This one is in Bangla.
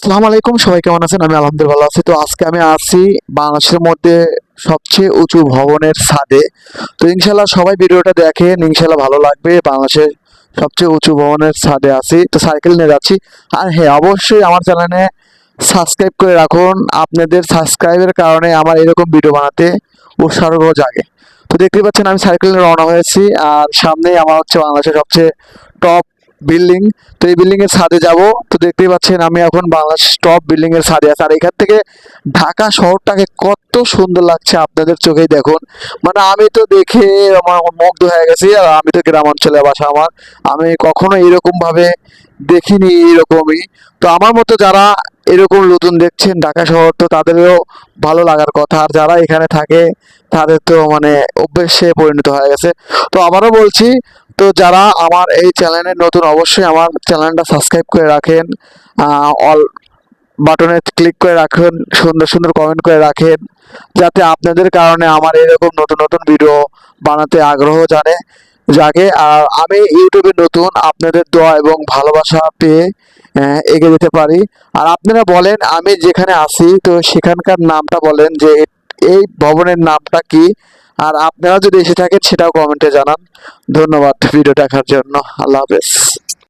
আসসালামু আলাইকুম, সবাই কেমন আছেন? আমি আলহামদুলিল্লাহ ভালো আছি। তো আজকে আমি আছি বাংলাদেশের মধ্যে সবচেয়ে উঁচু ভবনের ছাদে। তো ইনশাল্লাহ সবাই ভিডিওটা দেখেন, ইনশাল্লাহ ভালো লাগবে। বাংলাদেশের সবচেয়ে উঁচু ভবনের ছাদে আছি, তো সাইকেল নিয়ে যাচ্ছি। আর হ্যাঁ, অবশ্যই আমার চ্যানেলে সাবস্ক্রাইব করে রাখুন। আপনাদের সাবস্ক্রাইবের কারণে আমার এরকম ভিডিও বানাতে উৎসাহ জাগে। তো দেখতেই পাচ্ছেন আমি সাইকেল নিয়ে রওনা হয়েছি, আর সামনেই আমার হচ্ছে বাংলাদেশের সবচেয়ে টপ বিল্ডিং। তো এই বিল্ডিং এর ছাদে যাব। তো দেখতেই পাচ্ছেন আমি এখন বাংলাদেশ টপ বিল্ডিং এর ছাদে আছি, আর এখান থেকে ঢাকা শহরটাকে কত সুন্দর লাগছে আপনাদের চোখেই দেখুন। মানে আমি তো দেখে আমার মুগ্ধ হয়ে গেছি। আর আমি তো গ্রাম অঞ্চলে বাসা আমার, আমি কখনো এরকম ভাবে দেখিনি এরকমই। তো আমার মতো যারা এরকম নতুন দেখছেন ঢাকা শহর, তো তাদেরও ভালো লাগার কথা। আর যারা এখানে থাকে তাদের তো মানে অভ্যেসে পরিণত হয়ে গেছে। তো আবারও বলছি, তো যারা আমার এই চ্যানেলে নতুন অবশ্যই আমার চ্যানেলটা সাবস্ক্রাইব করে রাখেন, অল বাটনে ক্লিক করে রাখুন, সুন্দর সুন্দর কমেন্ট করে রাখেন, যাতে আপনাদের কারণে আমার এরকম নতুন নতুন ভিডিও বানাতে আগ্রহ জাগে। আর আমি ইউটিউবে নতুন, আপনাদের দোয়া এবং ভালোবাসা পেয়ে এগিয়ে যেতে পারি। আর আপনারা বলেন আমি যেখানে আছি তো সেখানকার নামটা বলেন যে এই ভবনের নামটা কি। আর আপনারা যদি এসে থাকেন সেটাও কমেন্টে জানান। ধন্যবাদ ভিডিও দেখার জন্য। আল্লাহ হাফেজ।